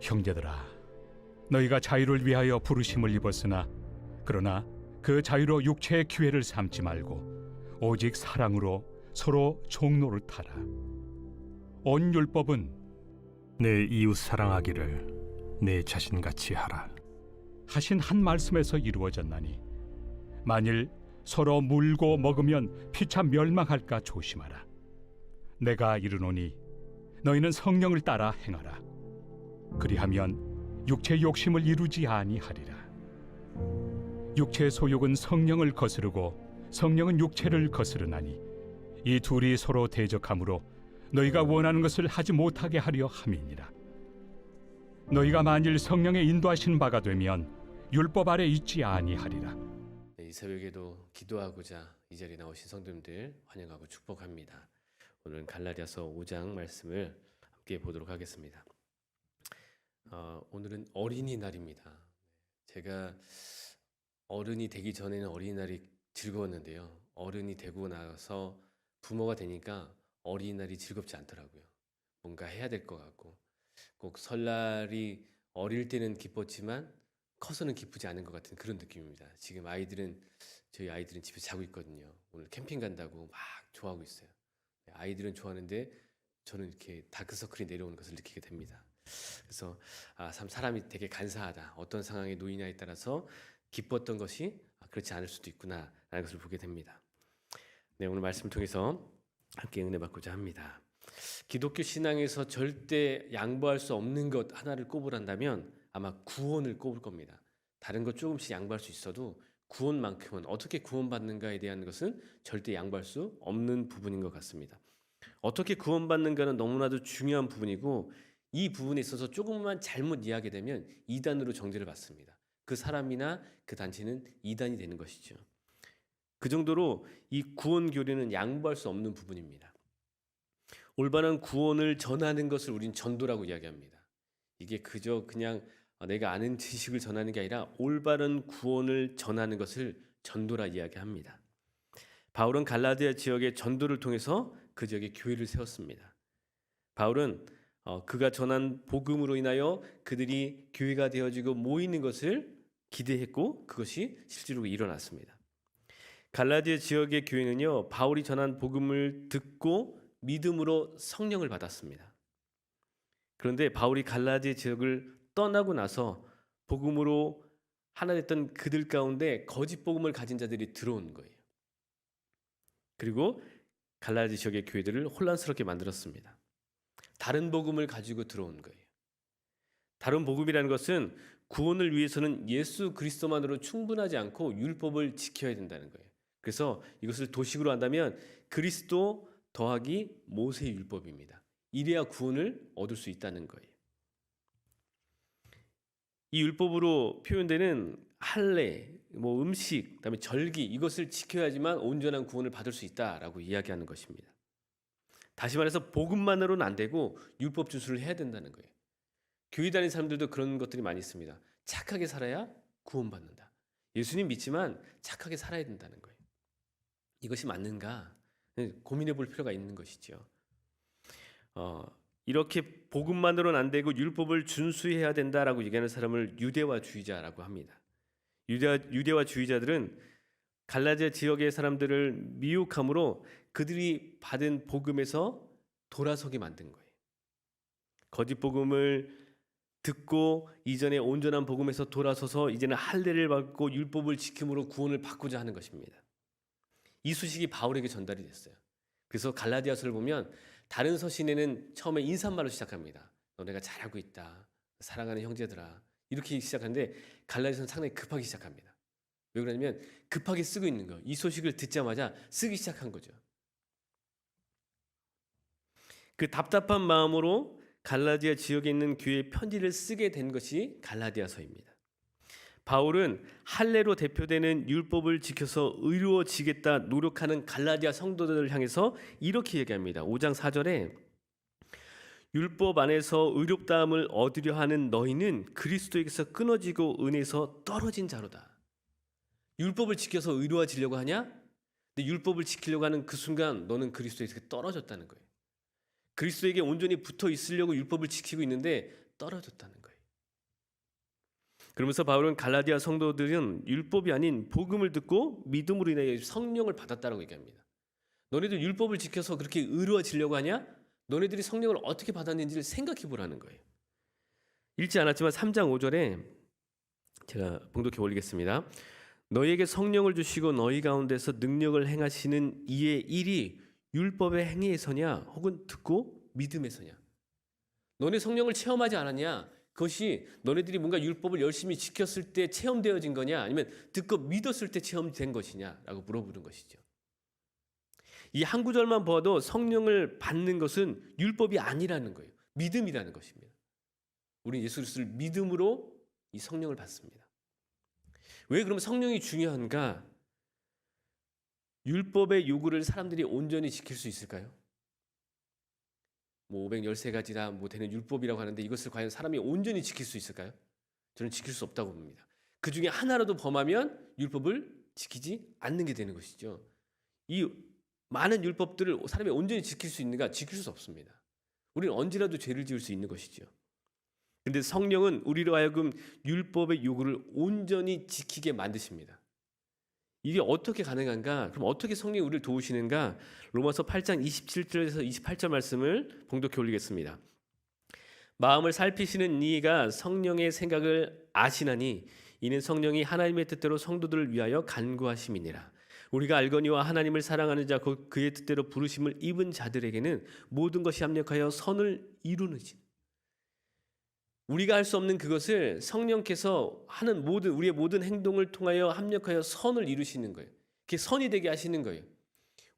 형제들아, 너희가 자유를 위하여 부르심을 입었으나 그러나 그 자유로 육체의 기회를 삼지 말고 오직 사랑으로 서로 종로를 타라. 온 율법은 내 이웃 사랑하기를 내 자신같이 하라. 하신 한 말씀에서 이루어졌나니 만일 서로 물고 먹으면 피차 멸망할까 조심하라. 내가 이르노니 너희는 성령을 따라 행하라. 그리하면 육체의 욕심을 이루지 아니하리라. 육체의 소욕은 성령을 거스르고 성령은 육체를 거스르나니 이 둘이 서로 대적하므로 너희가 원하는 것을 하지 못하게 하려 함이니라. 너희가 만일 성령의 인도하신 바가 되면 율법 아래 있지 아니하리라. 이 새벽에도 기도하고자 이 자리에 나오신 성도님들 환영하고 축복합니다. 오늘은 갈라디아서 5장 말씀을 함께 보도록 하겠습니다. 오늘은 어린이날입니다. 제가 어른이 되기 전에는 어린이날이 즐거웠는데요. 어른이 되고 나서 부모가 되니까 어린이날이 즐겁지 않더라고요. 뭔가 해야 될 것 같고 꼭 설날이 어릴 때는 기뻤지만 커서는 기쁘지 않은 것 같은 그런 느낌입니다. 지금 저희 아이들은 집에 자고 있거든요. 오늘 캠핑 간다고 막 좋아하고 있어요. 아이들은 좋아하는데 저는 이렇게 다크서클이 내려오는 것을 느끼게 됩니다. 그래서 참 사람이 되게 간사하다. 어떤 상황에 놓이냐에 따라서 기뻤던 것이 그렇지 않을 수도 있구나 라는 것을 보게 됩니다. 네, 오늘 말씀을 통해서 함께 은혜 받고자 합니다. 기독교 신앙에서 절대 양보할 수 없는 것 하나를 꼽으란다면 아마 구원을 꼽을 겁니다. 다른 것 조금씩 양보할 수 있어도 구원만큼은 어떻게 구원받는가에 대한 것은 절대 양보할 수 없는 부분인 것 같습니다. 어떻게 구원받는가는 너무나도 중요한 부분이고 이 부분에 있어서 조금만 잘못 이해하게 되면 이단으로 정죄를 받습니다. 그 사람이나 그 단체는 이단이 되는 것이죠. 그 정도로 이 구원 교리는 양보할 수 없는 부분입니다. 올바른 구원을 전하는 것을 우린 전도라고 이야기합니다. 이게 그저 그냥 내가 아는 지식을 전하는 게 아니라 올바른 구원을 전하는 것을 전도라 이야기합니다. 바울은 갈라디아 지역의 전도를 통해서 그 지역에 교회를 세웠습니다. 바울은 그가 전한 복음으로 인하여 그들이 교회가 되어지고 모이는 것을 기대했고 그것이 실제로 일어났습니다. 갈라디아 지역의 교회는요, 바울이 전한 복음을 듣고 믿음으로 성령을 받았습니다. 그런데 바울이 갈라디아 지역을 떠나고 나서 복음으로 하나 됐던 그들 가운데 거짓 복음을 가진 자들이 들어온 거예요. 그리고 갈라디아 지역의 교회들을 혼란스럽게 만들었습니다. 다른 복음을 가지고 들어온 거예요. 다른 복음이라는 것은 구원을 위해서는 예수 그리스도만으로 충분하지 않고 율법을 지켜야 된다는 거예요. 그래서 이것을 도식으로 한다면 그리스도 더하기 모세 율법입니다. 이래야 구원을 얻을 수 있다는 거예요. 이 율법으로 표현되는 할례, 음식, 그다음에 절기 이것을 지켜야지만 온전한 구원을 받을 수 있다라고 이야기하는 것입니다. 다시 말해서 복음만으로는 안 되고 율법 준수를 해야 된다는 거예요. 교회 다니는 사람들도 그런 것들이 많이 있습니다. 착하게 살아야 구원받는다. 예수님 믿지만 착하게 살아야 된다는 거예요. 이것이 맞는가? 고민해 볼 필요가 있는 것이죠. 이렇게 복음만으로는 안 되고 율법을 준수해야 된다라고 얘기하는 사람을 유대와주의자라고 합니다. 유대와주의자들은 갈라디아 지역의 사람들을 미혹함으로 그들이 받은 복음에서 돌아서게 만든 거예요. 거짓 복음을 듣고 이전에 온전한 복음에서 돌아서서 이제는 할례를 받고 율법을 지킴으로 구원을 받고자 하는 것입니다. 이 소식이 바울에게 전달이 됐어요. 그래서 갈라디아서를 보면 다른 서신에는 처음에 인사말로 시작합니다. 너네가 잘하고 있다. 사랑하는 형제들아. 이렇게 시작하는데 갈라디아서는 상당히 급하게 시작합니다. 왜 그러냐면 급하게 쓰고 있는 거예요. 이 소식을 듣자마자 쓰기 시작한 거죠. 그 답답한 마음으로 갈라디아 지역에 있는 교회에 편지를 쓰게 된 것이 갈라디아서입니다. 바울은 할례로 대표되는 율법을 지켜서 의로워지겠다 노력하는 갈라디아 성도들을 향해서 이렇게 얘기합니다. 5장 4절에 율법 안에서 의롭다함을 얻으려 하는 너희는 그리스도에게서 끊어지고 은혜에서 떨어진 자로다. 율법을 지켜서 의로워지려고 하냐? 근데 율법을 지키려고 하는 그 순간 너는 그리스도에게 떨어졌다는 거예요. 그리스도에게 온전히 붙어 있으려고 율법을 지키고 있는데 떨어졌다는 거예요. 그러면서 바울은 갈라디아 성도들은 율법이 아닌 복음을 듣고 믿음으로 인하여 성령을 받았다라고 얘기합니다. 너네들 율법을 지켜서 그렇게 의로워지려고 하냐? 너네들이 성령을 어떻게 받았는지를 생각해 보라는 거예요. 읽지 않았지만 3장 5절에 제가 봉독해 올리겠습니다. 너희에게 성령을 주시고 너희 가운데서 능력을 행하시는 이의 일이 율법의 행위에서냐 혹은 듣고 믿음에서냐. 너네 성령을 체험하지 않았냐? 그것이 너네들이 뭔가 율법을 열심히 지켰을 때 체험되어진 거냐 아니면 듣고 믿었을 때 체험된 것이냐라고 물어보는 것이죠. 이 한 구절만 봐도 성령을 받는 것은 율법이 아니라는 거예요. 믿음이라는 것입니다. 우리는 예수 그리스도를 믿음으로 이 성령을 받습니다. 왜 그러면 성령이 중요한가? 율법의 요구를 사람들이 온전히 지킬 수 있을까요? 513가지나 되는 율법이라고 하는데 이것을 과연 사람이 온전히 지킬 수 있을까요? 저는 지킬 수 없다고 봅니다. 그 중에 하나라도 범하면 율법을 지키지 않는 게 되는 것이죠. 이 많은 율법들을 사람이 온전히 지킬 수 있는가? 지킬 수 없습니다. 우리는 언제라도 죄를 지을 수 있는 것이죠. 그런데 성령은 우리로 하여금 율법의 요구를 온전히 지키게 만드십니다. 이게 어떻게 가능한가? 그럼 어떻게 성령이 우리를 도우시는가? 로마서 8장 27절에서 28절 말씀을 봉독해 올리겠습니다. 마음을 살피시는 이가 성령의 생각을 아시나니 이는 성령이 하나님의 뜻대로 성도들을 위하여 간구하심이니라. 우리가 알거니와 하나님을 사랑하는 자 곧 그의 뜻대로 부르심을 입은 자들에게는 모든 것이 합력하여 선을 이루는지. 우리가 할 수 없는 그것을 성령께서 하는 우리의 모든 행동을 통하여 합력하여 선을 이루시는 거예요. 그게 선이 되게 하시는 거예요.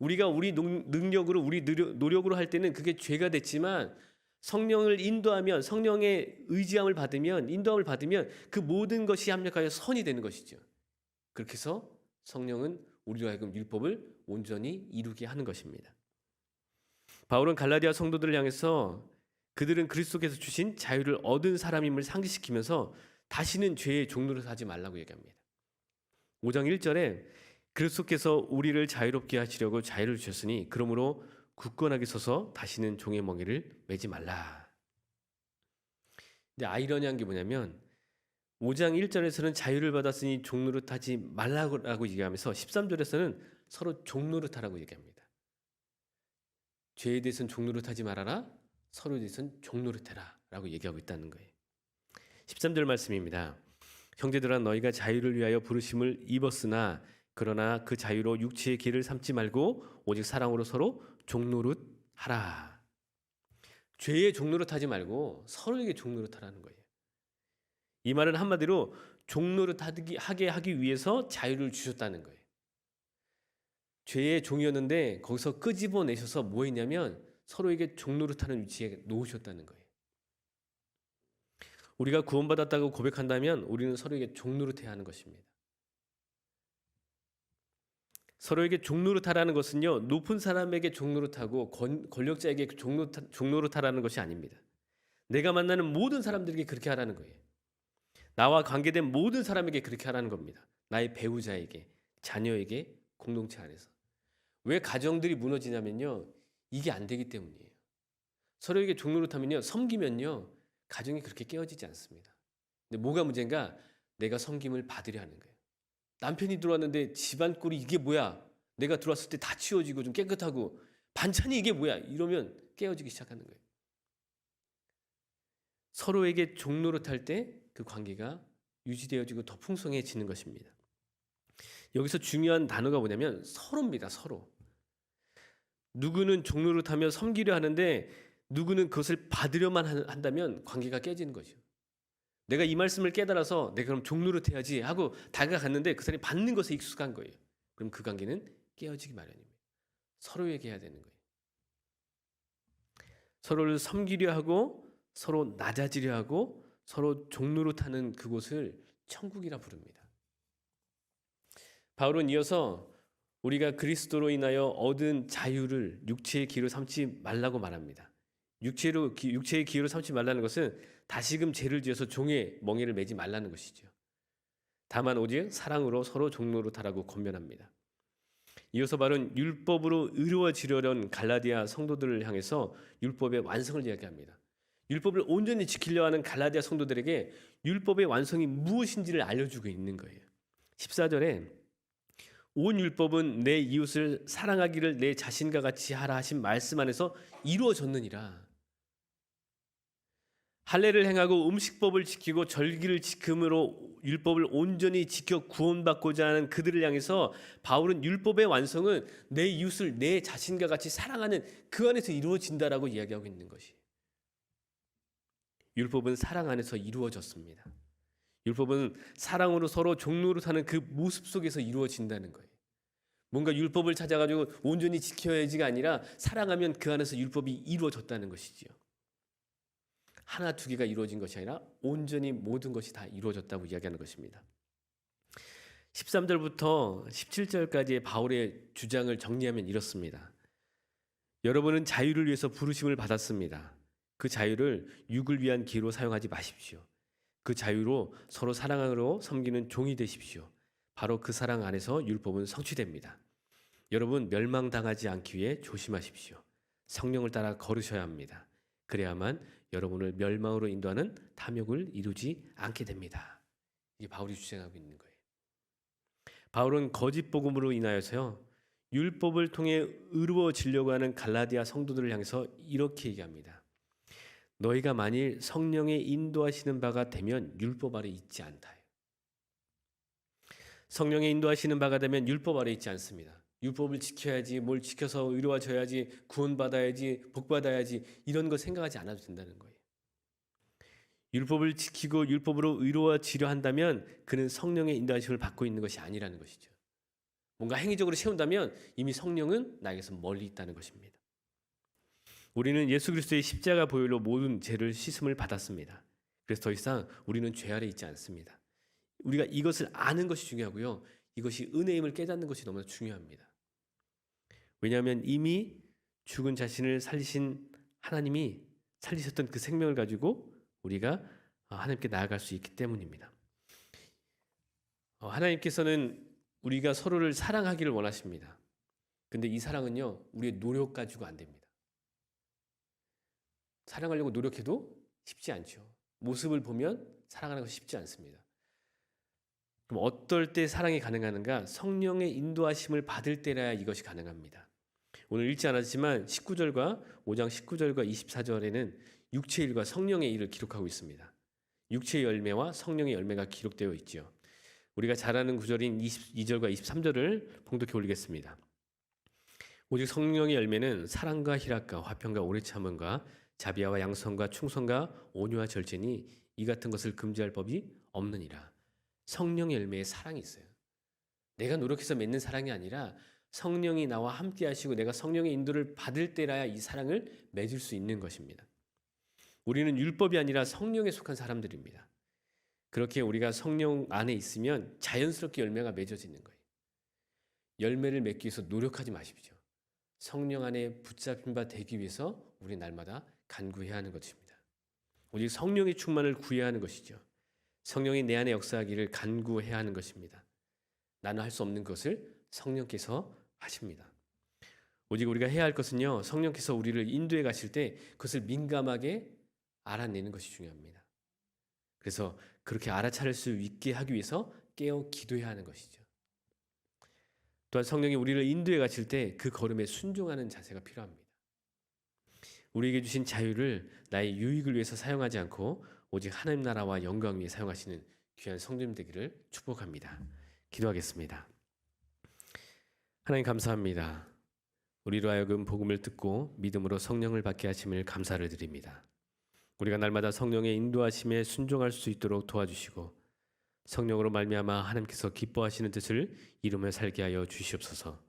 우리가 우리 능력으로 우리 노력으로 할 때는 그게 죄가 됐지만 성령을 인도하면 성령의 의지함을 받으면 인도함을 받으면 그 모든 것이 합력하여 선이 되는 것이죠. 그렇게 해서 성령은 우리로 하여금 율법을 온전히 이루게 하는 것입니다. 바울은 갈라디아 성도들을 향해서 그들은 그리스도께서 주신 자유를 얻은 사람임을 상기시키면서 다시는 죄의 종노릇 하지 말라고 얘기합니다. 5장 1절에 그리스도께서 우리를 자유롭게 하시려고 자유를 주셨으니 그러므로 굳건하게 서서 다시는 종의 멍에를 매지 말라. 근데 아이러니한 게 뭐냐면 5장 1절에서는 자유를 받았으니 종노릇 하지 말라고 얘기하면서 13절에서는 서로 종노릇 하라고 얘기합니다. 죄에 대해서는 종노릇 하지 말아라. 서로에 대해서는 종노릇해라 라고 얘기하고 있다는 거예요. 13절 말씀입니다. 형제들아 너희가 자유를 위하여 부르심을 입었으나 그러나 그 자유로 육체의 길을 삼지 말고 오직 사랑으로 서로 종노릇하라. 죄에 종노릇하지 말고 서로에게 종노릇하라는 거예요. 이 말은 한마디로 종노릇하게 하기 위해서 자유를 주셨다는 거예요. 죄의 종이었는데 거기서 끄집어내셔서 뭐 했냐면 서로에게 종노릇하는 위치에 놓으셨다는 거예요. 우리가 구원받았다고 고백한다면 우리는 서로에게 종노릇해야 하는 것입니다. 서로에게 종노릇하라는 것은요, 높은 사람에게 종노릇하고 권력자에게 종노릇하라는 것이 아닙니다. 내가 만나는 모든 사람들에게 그렇게 하라는 거예요. 나와 관계된 모든 사람에게 그렇게 하라는 겁니다. 나의 배우자에게, 자녀에게, 공동체 안에서. 왜 가정들이 무너지냐면요, 이게 안 되기 때문이에요. 서로에게 종노릇하면요, 섬기면요, 가정이 그렇게 깨어지지 않습니다. 근데 뭐가 문제인가? 내가 섬김을 받으려 하는 거예요. 남편이 들어왔는데 집안 꼴이 이게 뭐야? 내가 들어왔을 때 다 치워지고 좀 깨끗하고 반찬이 이게 뭐야? 이러면 깨어지기 시작하는 거예요. 서로에게 종노릇할 때 그 관계가 유지되어지고 더 풍성해지는 것입니다. 여기서 중요한 단어가 뭐냐면 서로입니다. 서로. 누구는 종노릇하며 섬기려 하는데 누구는 그것을 받으려만 한다면 관계가 깨지는 거죠. 내가 이 말씀을 깨달아서 내가 그럼 종노릇해야지 하고 다가갔는데 그 사람이 받는 것에 익숙한 거예요. 그럼 그 관계는 깨어지기 마련입니다. 서로에게 해야 되는 거예요. 서로를 섬기려 하고 서로 낮아지려 하고 서로 종노릇하는 그곳을 천국이라 부릅니다. 바울은 이어서 우리가 그리스도로 인하여 얻은 자유를 육체의 기로 삼지 말라고 말합니다. 육체의 기로 삼지 말라는 것은 다시금 죄를 지어서 종의 멍에를 매지 말라는 것이죠. 다만 오직 사랑으로 서로 종노릇하라고 권면합니다. 이어서 바울은 율법으로 의로워지려는 갈라디아 성도들을 향해서 율법의 완성을 이야기합니다. 율법을 온전히 지키려 하는 갈라디아 성도들에게 율법의 완성이 무엇인지를 알려주고 있는 거예요. 14절에 온 율법은 내 이웃을 사랑하기를 내 자신과 같이 하라 하신 말씀 안에서 이루어졌느니라. 할례를 행하고 음식법을 지키고 절기를 지킴으로 율법을 온전히 지켜 구원받고자 하는 그들을 향해서 바울은 율법의 완성은 내 이웃을 내 자신과 같이 사랑하는 그 안에서 이루어진다라고 이야기하고 있는 것이. 율법은 사랑 안에서 이루어졌습니다. 율법은 사랑으로 서로 종로로 사는 그 모습 속에서 이루어진다는 거예요. 뭔가 율법을 찾아가지고 온전히 지켜야지가 아니라 사랑하면 그 안에서 율법이 이루어졌다는 것이지요. 하나 두 개가 이루어진 것이 아니라 온전히 모든 것이 다 이루어졌다고 이야기하는 것입니다. 13절부터 17절까지의 바울의 주장을 정리하면 이렇습니다. 여러분은 자유를 위해서 부르심을 받았습니다. 그 자유를 육을 위한 기회로 사용하지 마십시오. 그 자유로 서로 사랑으로 섬기는 종이 되십시오. 바로 그 사랑 안에서 율법은 성취됩니다. 여러분 멸망당하지 않기 위해 조심하십시오. 성령을 따라 걸으셔야 합니다. 그래야만 여러분을 멸망으로 인도하는 탐욕을 이루지 않게 됩니다. 이게 바울이 주장하고 있는 거예요. 바울은 거짓 복음으로 인하여서요 율법을 통해 의로워지려고 하는 갈라디아 성도들을 향해서 이렇게 얘기합니다. 너희가 만일 성령의 인도하시는 바가 되면 율법 아래 있지 않다. 성령의 인도하시는 바가 되면 율법 아래 있지 않습니다. 율법을 지켜야지, 뭘 지켜서 의로워져야지, 구원받아야지, 복받아야지 이런 거 생각하지 않아도 된다는 거예요. 율법을 지키고 율법으로 의로워지려 한다면 그는 성령의 인도하심을 받고 있는 것이 아니라는 것이죠. 뭔가 행위적으로 세운다면 이미 성령은 나에게서 멀리 있다는 것입니다. 우리는 예수 그리스도의 십자가 보혈로 모든 죄를 씻음을 받았습니다. 그래서 더 이상 우리는 죄 아래 있지 않습니다. 우리가 이것을 아는 것이 중요하고요. 이것이 은혜임을 깨닫는 것이 너무나 중요합니다. 왜냐하면 이미 죽은 자신을 살리신 하나님이 살리셨던 그 생명을 가지고 우리가 하나님께 나아갈 수 있기 때문입니다. 하나님께서는 우리가 서로를 사랑하기를 원하십니다. 근데 이 사랑은요, 우리의 노력 가지고 안 됩니다. 사랑하려고 노력해도 쉽지 않죠. 모습을 보면 사랑하는 것이 쉽지 않습니다. 그럼 어떨 때 사랑이 가능한가? 성령의 인도하심을 받을 때라야 이것이 가능합니다. 오늘 읽지 않았지만 19절과 5장 19절과 24절에는 육체의 일과 성령의 일을 기록하고 있습니다. 육체의 열매와 성령의 열매가 기록되어 있죠. 우리가 잘 아는 구절인 22절과 23절을 봉독해 올리겠습니다. 오직 성령의 열매는 사랑과 희락과 화평과 오래 참음과 자비와 양성과 충성과 온유와 절제니 이 같은 것을 금지할 법이 없느니라. 성령의 열매에 사랑이 있어요. 내가 노력해서 맺는 사랑이 아니라 성령이 나와 함께 하시고 내가 성령의 인도를 받을 때라야 이 사랑을 맺을 수 있는 것입니다. 우리는 율법이 아니라 성령에 속한 사람들입니다. 그렇게 우리가 성령 안에 있으면 자연스럽게 열매가 맺어지는 거예요. 열매를 맺기 위해서 노력하지 마십시오. 성령 안에 붙잡힌 바 되기 위해서 우리 날마다 간구해야 하는 것입니다. 오직 성령의 충만을 구해야 하는 것이죠. 성령이 내 안에 역사하기를 간구해야 하는 것입니다. 나는 할 수 없는 것을 성령께서 하십니다. 오직 우리가 해야 할 것은요, 성령께서 우리를 인도해 가실 때 그것을 민감하게 알아내는 것이 중요합니다. 그래서 그렇게 알아차릴 수 있게 하기 위해서 깨어 기도해야 하는 것이죠. 또한 성령이 우리를 인도해 가실 때 그 걸음에 순종하는 자세가 필요합니다. 우리에게 주신 자유를 나의 유익을 위해서 사용하지 않고 오직 하나님 나라와 영광 위에 사용하시는 귀한 성도님 되기를 축복합니다. 기도하겠습니다. 하나님 감사합니다. 우리로 하여금 복음을 듣고 믿음으로 성령을 받게 하심을 감사를 드립니다. 우리가 날마다 성령의 인도하심에 순종할 수 있도록 도와주시고 성령으로 말미암아 하나님께서 기뻐하시는 뜻을 이루며 살게 하여 주시옵소서.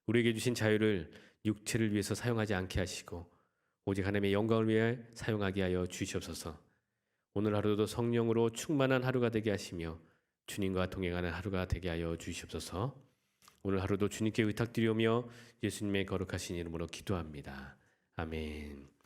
우리에게 주신 자유를 육체를 위해서 사용하지 않게 하시고 오직 하나님의 영광을 위해 사용하게 하여 주시옵소서. 오늘 하루도 성령으로 충만한 하루가 되게 하시며 주님과 동행하는 하루가 되게 하여 주시옵소서. 오늘 하루도 주님께 의탁드리오며 예수님의 거룩하신 이름으로 기도합니다. 아멘.